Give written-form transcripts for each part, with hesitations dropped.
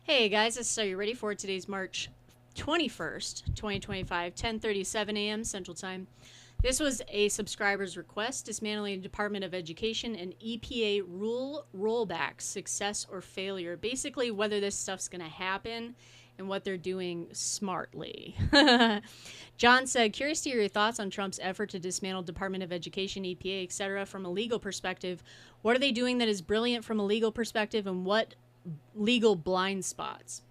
Hey guys, so you ready for today's March 21st, 2025, 10:37 a.m. Central Time. This was a subscriber's request dismantling the Department of Education and EPA rule rollback, success or failure. Basically, whether this stuff's going to happen and what they're doing smartly. John said, curious to hear your thoughts on Trump's effort to dismantle Department of Education, EPA, etc. from a legal perspective. What are they doing that is brilliant from a legal perspective, and what legal blind spots?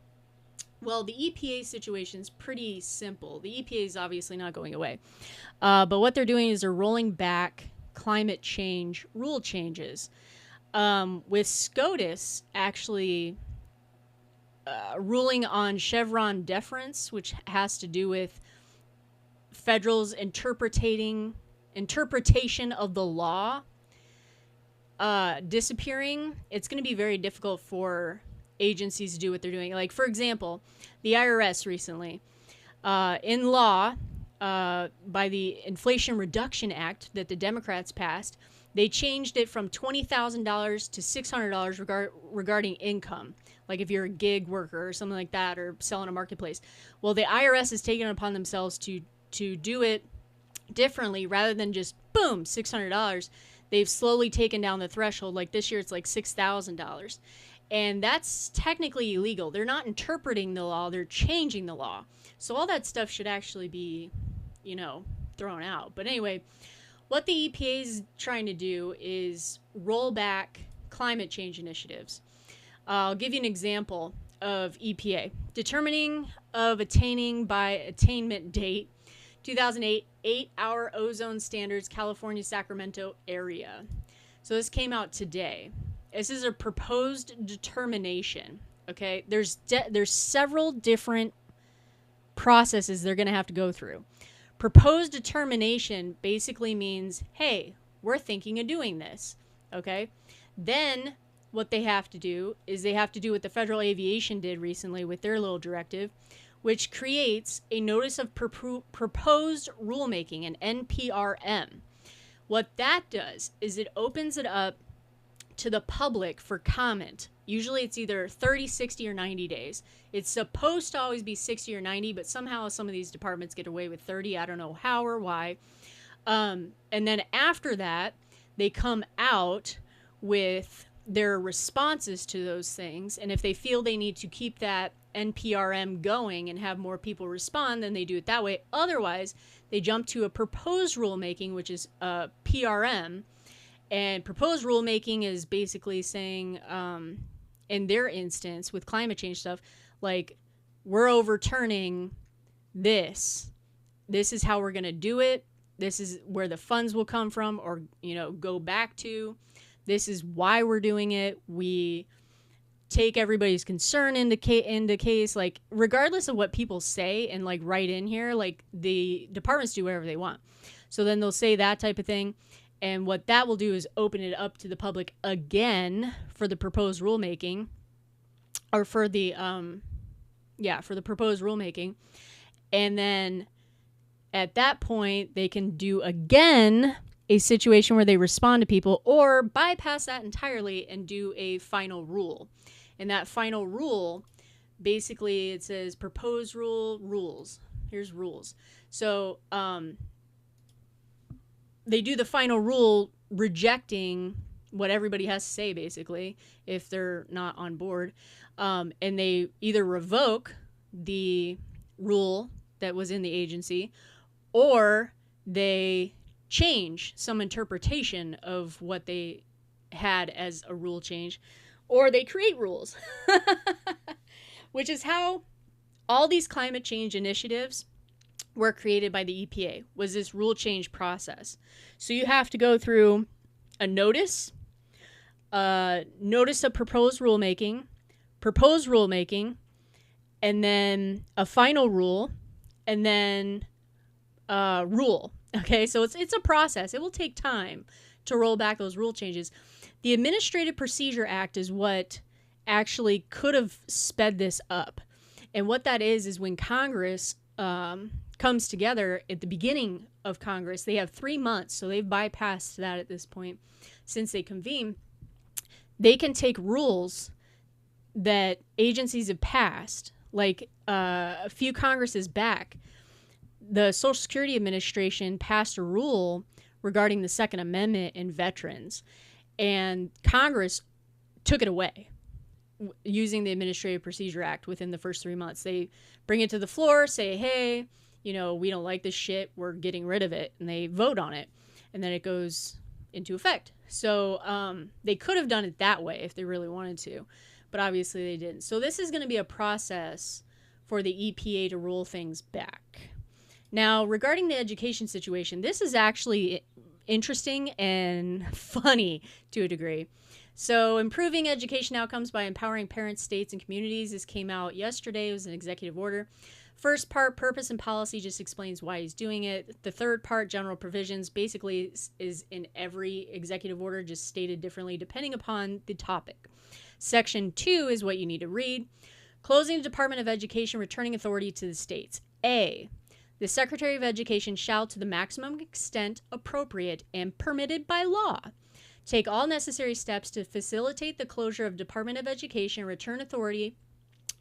Well, the EPA situation is pretty simple. The EPA is obviously not going away. But what they're doing is they're rolling back climate change rule changes. With SCOTUS actually ruling on Chevron deference, which has to do with federal's interpretation of the law disappearing, it's going to be very difficult for agencies to do what they're doing. Like, for example, the IRS recently, in law, by the Inflation Reduction Act that the Democrats passed, they changed it from $20,000 to $600 regarding income. Like if you're a gig worker or something like that, or selling a marketplace. Well, the IRS has taken it upon themselves to do it differently, rather than just boom, $600. They've slowly taken down the threshold. Like this year, it's like $6,000. And that's technically illegal. They're not interpreting the law, they're changing the law. So all that stuff should actually be, thrown out. But anyway, what the EPA is trying to do is roll back climate change initiatives. I'll give you an example of EPA. Determining of attaining by attainment date 2008 8-hour ozone standards, California, Sacramento area. So this came out today. This is a proposed determination. Okay, there's several different processes they're going to have to go through. Proposed determination basically means, hey, we're thinking of doing this. Okay, then what they have to do is they have to do what the Federal Aviation did recently with their little directive, which creates a notice of proposed rulemaking, an NPRM. What that does is it opens it up to the public for comment. Usually it's either 30, 60, or 90 days. It's supposed to always be 60 or 90, but somehow some of these departments get away with 30. I don't know how or why. And then after that, they come out with their responses to those things. And if they feel they need to keep that NPRM going and have more people respond, then they do it that way. Otherwise, they jump to a proposed rulemaking, which is a PRM. And proposed rulemaking is basically saying, in their instance, with climate change stuff, like, we're overturning this. This is how we're going to do it. This is where the funds will come from, or, go back to. This is why we're doing it. We take everybody's concern into case, like, regardless of what people say and like write in here, like, the departments do whatever they want. So then they'll say that type of thing. And what that will do is open it up to the public again for the proposed rulemaking, or for the proposed rulemaking. And then at that point, they can do again a situation where they respond to people, or bypass that entirely and do a final rule. And that final rule, basically, it says proposed rules. Here's rules. So they do the final rule rejecting what everybody has to say, basically, if they're not on board. And they either revoke the rule that was in the agency, or they change some interpretation of what they had as a rule change, or they create rules. Which is how all these climate change initiatives were created by the EPA, was this rule change process. So you have to go through a notice of proposed rulemaking, and then a final rule, and then rule. Okay, so it's a process. It will take time to roll back those rule changes. The Administrative Procedure Act is what actually could have sped this up. And what that is when Congress comes together at the beginning of Congress, they have 3 months, so they've bypassed that at this point since they convene. They can take rules that agencies have passed, like a few Congresses back, the Social Security Administration passed a rule regarding the Second Amendment in veterans, and Congress took it away using the Administrative Procedure Act within the first 3 months. They bring it to the floor, say, hey, we don't like this shit, we're getting rid of it, and they vote on it, and then it goes into effect. So they could have done it that way if they really wanted to, but obviously they didn't. So this is going to be a process for the EPA to roll things back. Now, regarding the education situation, this is actually interesting and funny to a degree. So, improving education outcomes by empowering parents, states, and communities. This came out yesterday. It was an executive order. First part, purpose and policy, just explains why he's doing it. The third part, general provisions, basically is in every executive order, just stated differently depending upon the topic. Section 2 is what you need to read. Closing the Department of Education, returning authority to the states. A, the Secretary of Education shall, to the maximum extent appropriate and permitted by law, take all necessary steps to facilitate the closure of Department of Education, return authority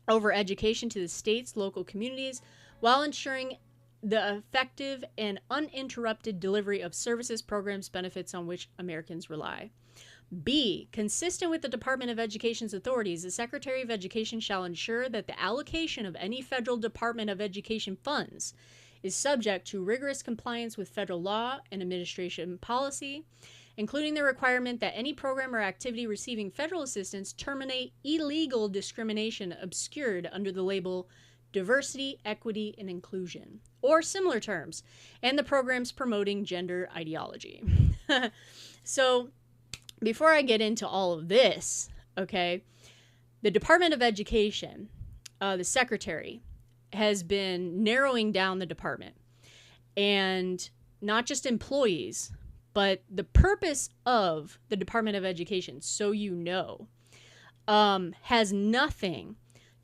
over education to the states, local communities, while ensuring the effective and uninterrupted delivery of services, programs, benefits on which Americans rely. B, consistent with the Department of Education's authorities, the Secretary of Education shall ensure that the allocation of any federal Department of Education funds is subject to rigorous compliance with federal law and administration policy, including the requirement that any program or activity receiving federal assistance terminate illegal discrimination obscured under the label diversity, equity, and inclusion, or similar terms, and the programs promoting gender ideology. So, before I get into all of this, okay, the Department of Education, the secretary, has been narrowing down the department, and not just employees, but the purpose of the Department of Education, so you know, has nothing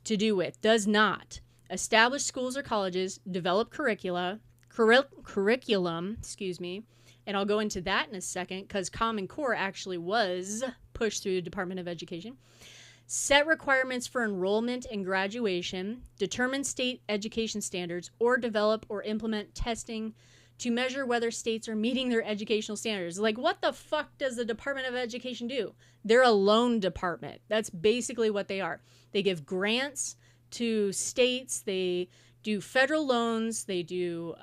to do with, does not establish schools or colleges, develop curriculum, and I'll go into that in a second because Common Core actually was pushed through the Department of Education. Set requirements for enrollment and graduation, determine state education standards, or develop or implement testing to measure whether states are meeting their educational standards. Like, what the fuck does the Department of Education do? They're a loan department. That's basically what they are. They give grants to states. They do federal loans. They do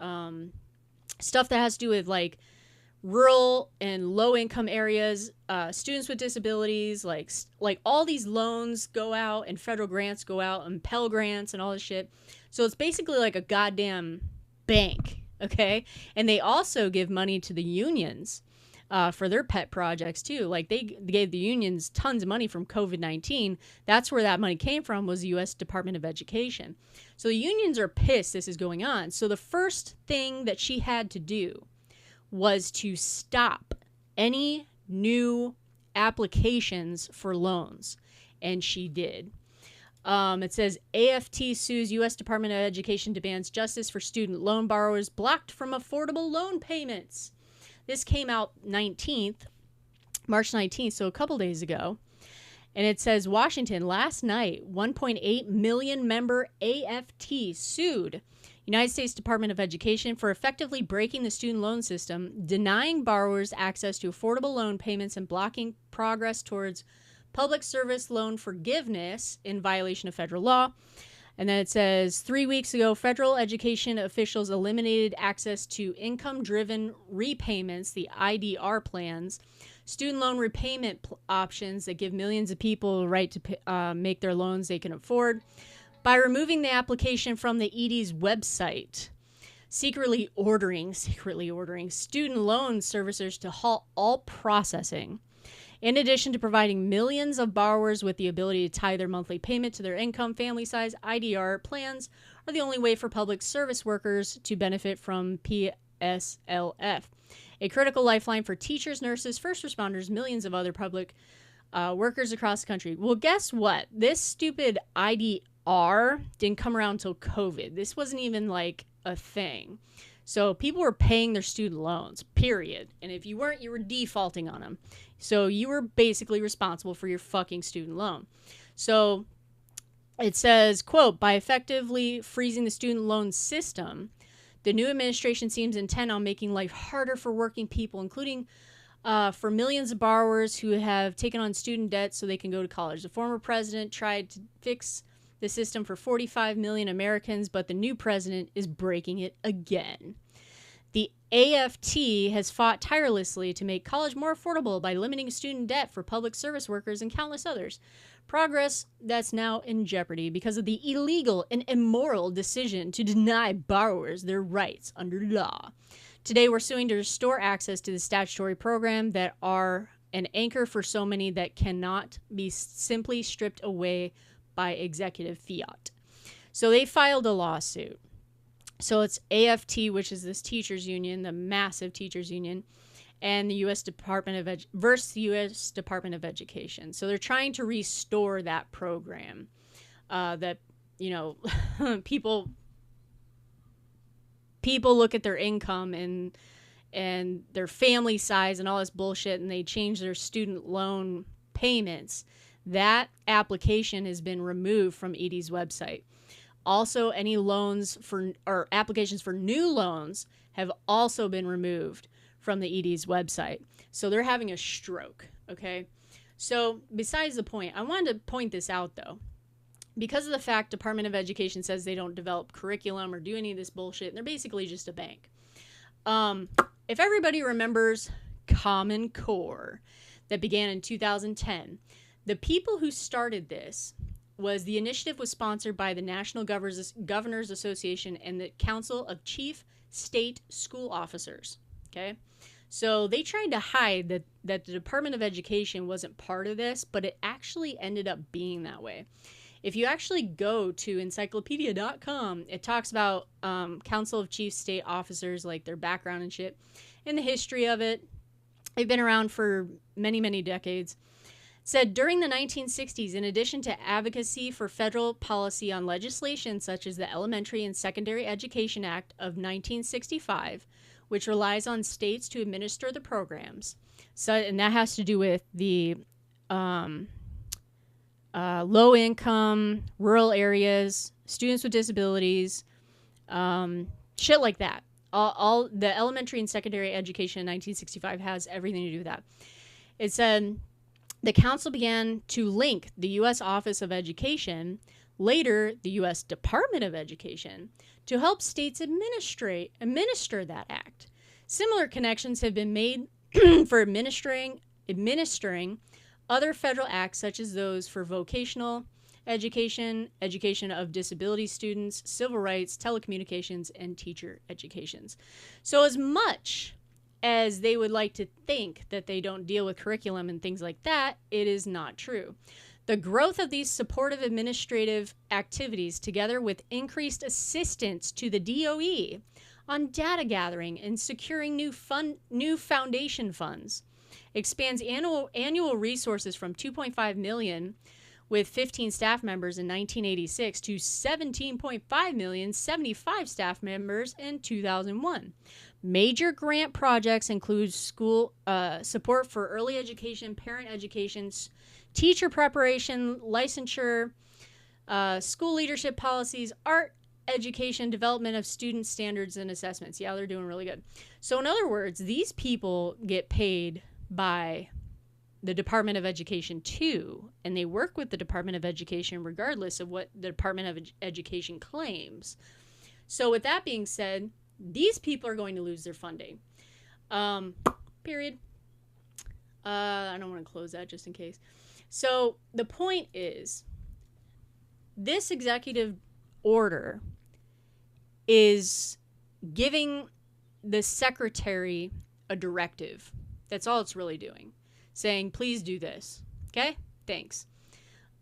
stuff that has to do with, like, rural and low-income areas, students with disabilities, like all these loans go out and federal grants go out and Pell Grants and all this shit. So it's basically like a goddamn bank, okay? And they also give money to the unions for their pet projects too. Like they gave the unions tons of money from COVID-19. That's where that money came from, was the U.S. Department of Education. So the unions are pissed this is going on. So the first thing that she had to do was to stop any new applications for loans. And she did. It says AFT sues U.S. Department of Education, demands justice for student loan borrowers blocked from affordable loan payments. This came out March 19th, so a couple days ago. And it says Washington, last night, 1.8 million member AFT sued United States Department of Education for effectively breaking the student loan system, denying borrowers access to affordable loan payments, and blocking progress towards public service loan forgiveness in violation of federal law. And then it says 3 weeks ago, federal education officials eliminated access to income-driven repayments, the IDR plans, student loan repayment options that give millions of people the right to make their loans they can afford, by removing the application from the ED's website, secretly ordering student loan servicers to halt all processing, in addition to providing millions of borrowers with the ability to tie their monthly payment to their income. Family size IDR plans are the only way for public service workers to benefit from PSLF, a critical lifeline for teachers, nurses, first responders, millions of other public workers across the country. Well, guess what? This stupid IDR didn't come around until COVID. This wasn't even like a thing. So people were paying their student loans, period. And if you weren't, you were defaulting on them. So you were basically responsible for your fucking student loan. So It says, quote, by effectively freezing the student loan system, the new administration seems intent on making life harder for working people, including for millions of borrowers who have taken on student debt so they can go to college. The former president tried to fix the system for 45 million Americans, but the new president is breaking it again. The AFT has fought tirelessly to make college more affordable by limiting student debt for public service workers and countless others. Progress that's now in jeopardy because of the illegal and immoral decision to deny borrowers their rights under law. Today, we're suing to restore access to the statutory program that are an anchor for so many that cannot be simply stripped away by executive fiat. So they filed a lawsuit. So it's AFT, which is this teachers union, the massive teachers union, and the U.S. Department of versus the U.S. Department of Education. So they're trying to restore that program that, you know, people look at their income and their family size and all this bullshit, and they change their student loan payments. That application has been removed from ED's website. Also, any loans for or applications for new loans have also been removed from the ED's website. So they're having a stroke, okay? So besides the point, I wanted to point this out, though. Because of the fact Department of Education says they don't develop curriculum or do any of this bullshit, and they're basically just a bank. If everybody remembers Common Core that began in 2010, the people who started this the initiative was sponsored by the National Governors Association and the Council of Chief State School Officers, okay? So they tried to hide that the Department of Education wasn't part of this, but it actually ended up being that way. If you actually go to encyclopedia.com, it talks about Council of Chief State Officers, like their background and shit, and the history of it. They've been around for many, many decades. It said, during the 1960s, in addition to advocacy for federal policy on legislation such as the Elementary and Secondary Education Act of 1965, which relies on states to administer the programs, so, and that has to do with the low-income, rural areas, students with disabilities, shit like that. All the elementary and secondary education in 1965 has everything to do with that. It said the council began to link the U.S. Office of Education, later the U.S. Department of Education, to help states administer that act. Similar connections have been made for administering other federal acts such as those for vocational education, education of disability students, civil rights, telecommunications, and teacher educations. So as much as they would like to think that they don't deal with curriculum and things like that, it is not true. The growth of these supportive administrative activities, together with increased assistance to the DOE on data gathering and securing new foundation funds, expands annual resources from 2.5 million with 15 staff members in 1986 to 17.5 million, 75 staff members in 2001. Major grant projects include school support for early education, parent education, teacher preparation, licensure, school leadership policies, art education, development of student standards and assessments. Yeah, they're doing really good. So in other words, these people get paid by the Department of Education too, and they work with the Department of Education regardless of what the Department of Education claims. So with that being said, these people are going to lose their funding. Period. I don't want to close that just in case. So the point is, this executive order is giving the secretary a directive. That's all it's really doing. Saying, please do this. Okay? Thanks.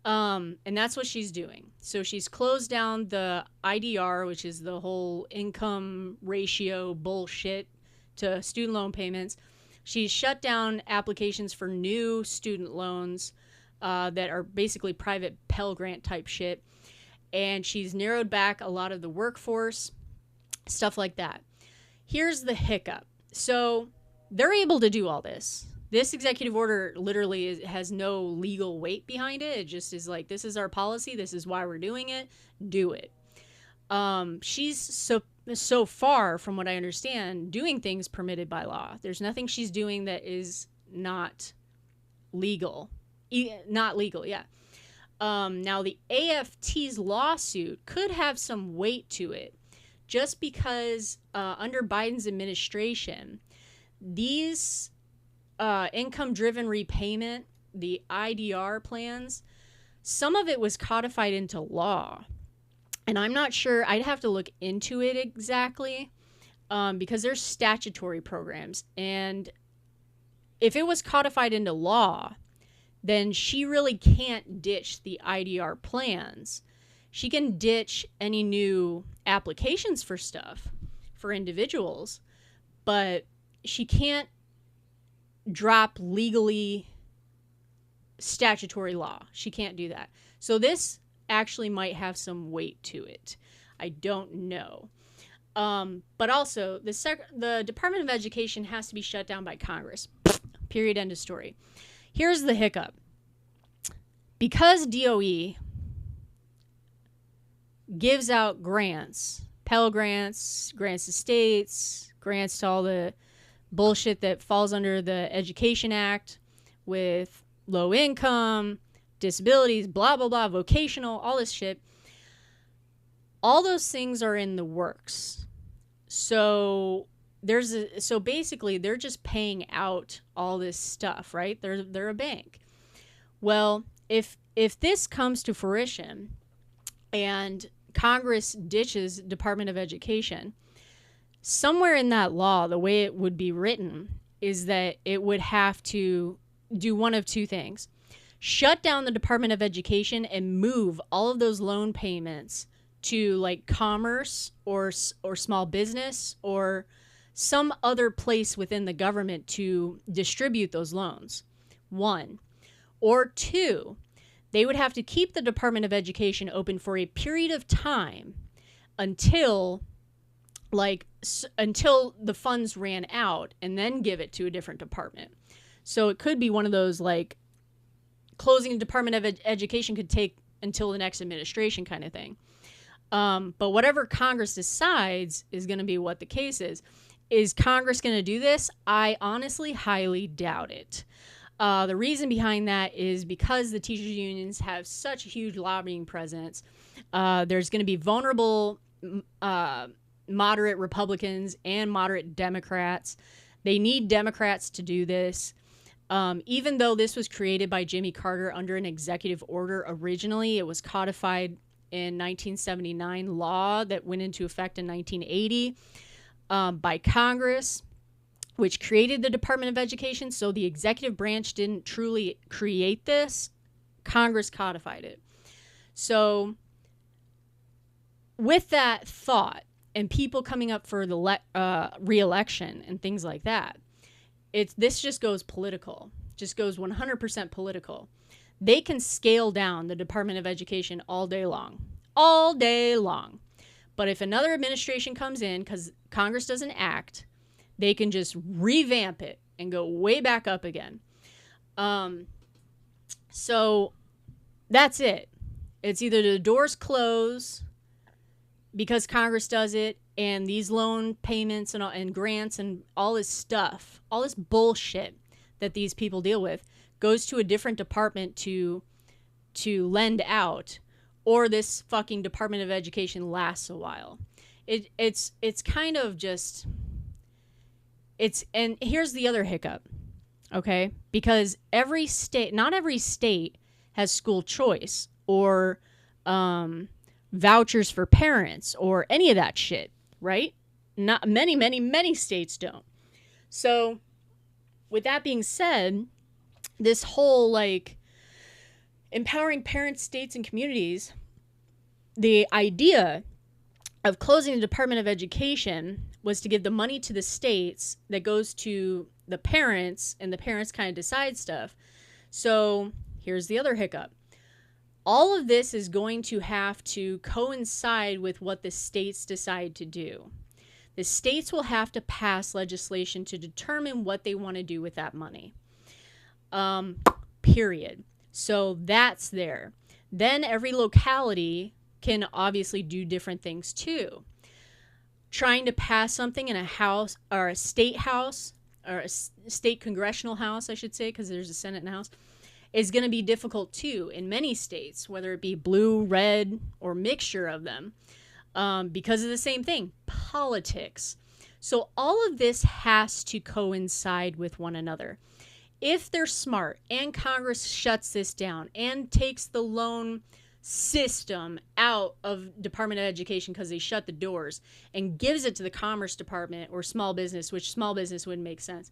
And that's what she's doing. So she's closed down the IDR, which is the whole income ratio bullshit to student loan payments. She's shut down applications for new student loans that are basically private Pell Grant type shit. And she's narrowed back a lot of the workforce, stuff like that. Here's the hiccup. So they're able to do all this. This executive order literally has no legal weight behind it. It just is like, this is our policy. This is why we're doing it. Do it. She's so far, from what I understand, doing things permitted by law. There's nothing she's doing that is not legal. Not legal, yeah. Now, the AFT's lawsuit could have some weight to it, just because under Biden's administration, these income-driven repayment, the IDR plans, some of it was codified into law. And I'm not sure, I'd have to look into it exactly, because there's statutory programs. And if it was codified into law, then she really can't ditch the IDR plans. She can ditch any new applications for stuff for individuals, but she can't drop legally statutory law. She can't do that. So this actually might have some weight to it. I don't know. But also, the Department of Education has to be shut down by Congress. Period. End of story. Here's the hiccup. Because DOE gives out grants, Pell Grants, grants to states, grants to all the bullshit that falls under the Education Act with low income, disabilities, blah, blah, blah, vocational, all this shit. All those things are in the works. So basically they're just paying out all this stuff, right? They're a bank. Well, if this comes to fruition and Congress ditches Department of Education, somewhere in that law, the way it would be written is that it would have to do one of two things. Shut down the Department of Education and move all of those loan payments to like commerce or small business or some other place within the government to distribute those loans. One. Or two, they would have to keep the Department of Education open for a period of time until the funds ran out, and then give it to a different department. So it could be one of those, like, closing the Department of Education could take until the next administration kind of thing. But whatever Congress decides is going to be what the case is. Is Congress going to do this? I honestly highly doubt it. The reason behind that is because the teachers unions have such a huge lobbying presence. There's going to be vulnerable moderate Republicans and moderate Democrats. They need Democrats to do this. Even though this was created by Jimmy Carter under an executive order originally, it was codified in 1979 law that went into effect in 1980 by Congress, which created the Department of Education. So the executive branch didn't truly create this. Congress codified it. So with that thought and people coming up for the re-election and things like that, this just goes political. Just goes 100% political. They can scale down the Department of Education all day long. All day long. But if another administration comes in, because Congress doesn't act, they can just revamp it and go way back up again. So that's it. It's either the doors close because Congress does it, and these loan payments and grants and all this stuff, all this bullshit that these people deal with, goes to a different department to lend out, or this fucking Department of Education lasts a while. It's kind of just... And here's the other hiccup, okay? Because not every state has school choice or vouchers for parents or any of that shit, right? Not many states don't. So with that being said, this whole like empowering parents, states, and communities, the idea of closing the Department of Education was to give the money to the states that goes to the parents, and the parents kind of decide stuff. So here's the other hiccup. All of this is going to have to coincide with what the states decide to do. The states will have to pass legislation to determine what they want to do with that money. Period. So that's there. Then every locality can obviously do different things too. Trying to pass something in a house or a state house or a state congressional house, I should say, because there's a Senate and a House, is going to be difficult too in many states, whether it be blue, red, or mixture of them, because of the same thing, politics. So all of this has to coincide with one another. If they're smart and Congress shuts this down and takes the loan system out of Department of Education because they shut the doors and gives it to the Commerce Department or small business, which small business wouldn't make sense,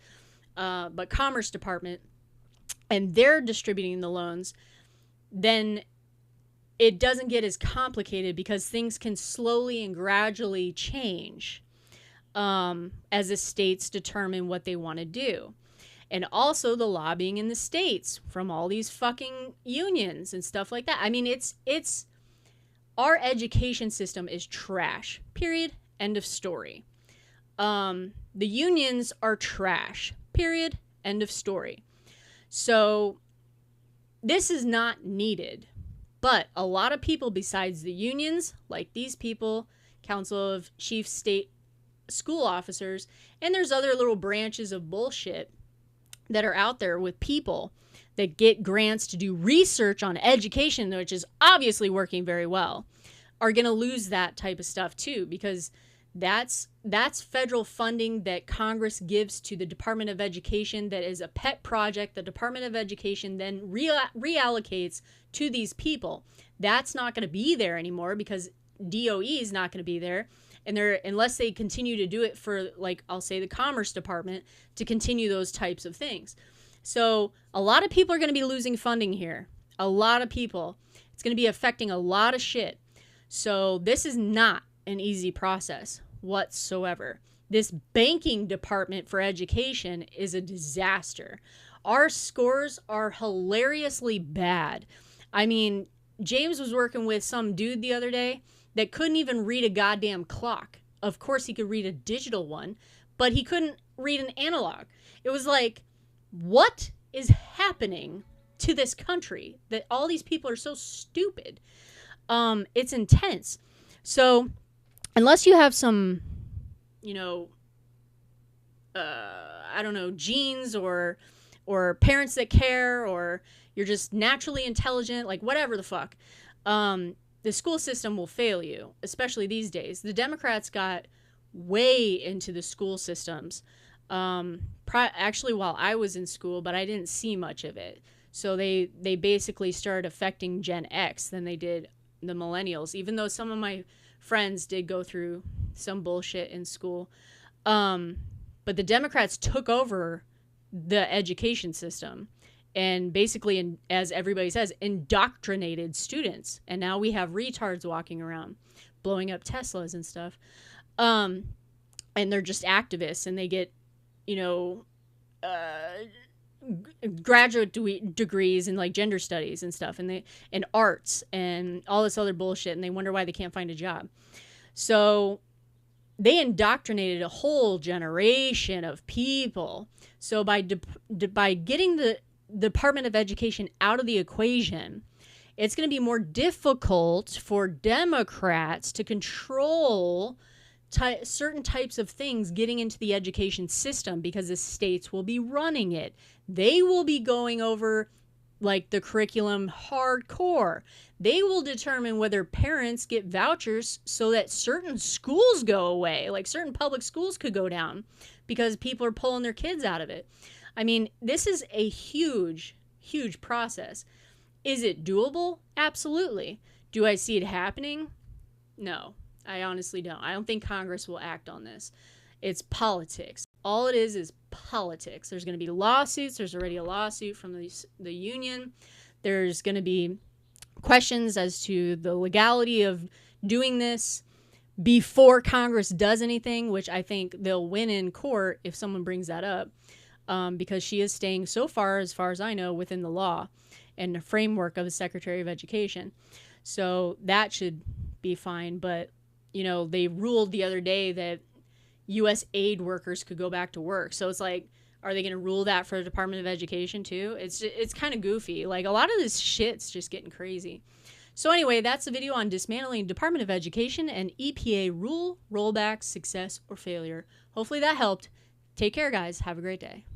but Commerce Department, and they're distributing the loans, then it doesn't get as complicated because things can slowly and gradually change as the states determine what they want to do. And also the lobbying in the states from all these fucking unions and stuff like that. I mean, it's our education system is trash. Period. End of story. The unions are trash. Period. End of story. So this is not needed. But a lot of people besides the unions, like these people, Council of Chief State School Officers, and there's other little branches of bullshit that are out there with people that get grants to do research on education, which is obviously working very well, are going to lose that type of stuff too, because that's federal funding that Congress gives to the Department of Education that is a pet project the Department of Education then reallocates to these people. That's not going to be there anymore because DOE is not going to be there. And unless they continue to do it for, like, I'll say the Commerce Department to continue those types of things. So a lot of people are going to be losing funding here. A lot of people. It's going to be affecting a lot of shit. So this is not an easy process whatsoever. This banking department for education is a disaster. Our scores are hilariously bad. I mean, James was working with some dude the other day that couldn't even read a goddamn clock. Of course, he could read a digital one, but he couldn't read an analog. It was like, what is happening to this country that all these people are so stupid? It's intense. So, unless you have some, I don't know, genes or parents that care, or you're just naturally intelligent, like whatever the fuck, the school system will fail you, especially these days. The Democrats got way into the school systems, actually while I was in school, but I didn't see much of it. So they basically started affecting Gen X than they did the millennials, even though some of my friends did go through some bullshit in school. But the Democrats took over the education system and basically, as everybody says, indoctrinated students. And now we have retards walking around blowing up Teslas and stuff. And they're just activists, and they get, graduate degrees in like gender studies and stuff, and arts and all this other bullshit, and they wonder why they can't find a job. So they indoctrinated a whole generation of people. So by getting the Department of Education out of the equation, it's going to be more difficult for Democrats to control certain types of things getting into the education system, because the states will be running it. They will be going over like the curriculum hardcore. They will determine whether parents get vouchers so that certain schools go away, like certain public schools could go down because people are pulling their kids out of it. I mean, this is a huge, huge process. Is it doable? Absolutely. Do I see it happening? No, I honestly don't. I don't think Congress will act on this. It's politics. All it is politics. There's going to be lawsuits. There's already a lawsuit from the union. There's going to be questions as to the legality of doing this before Congress does anything, which I think they'll win in court if someone brings that up. Because she is staying so far as I know, within the law and the framework of the Secretary of Education. So that should be fine. But, they ruled the other day that U.S. aid workers could go back to work. So it's like, Are they going to rule that for the Department of Education too? It's kind of goofy. Like, a lot of this shit's just getting crazy. So anyway, that's the video on dismantling Department of Education and EPA rule, rollback, success, or failure. Hopefully that helped. Take care, guys. Have a great day.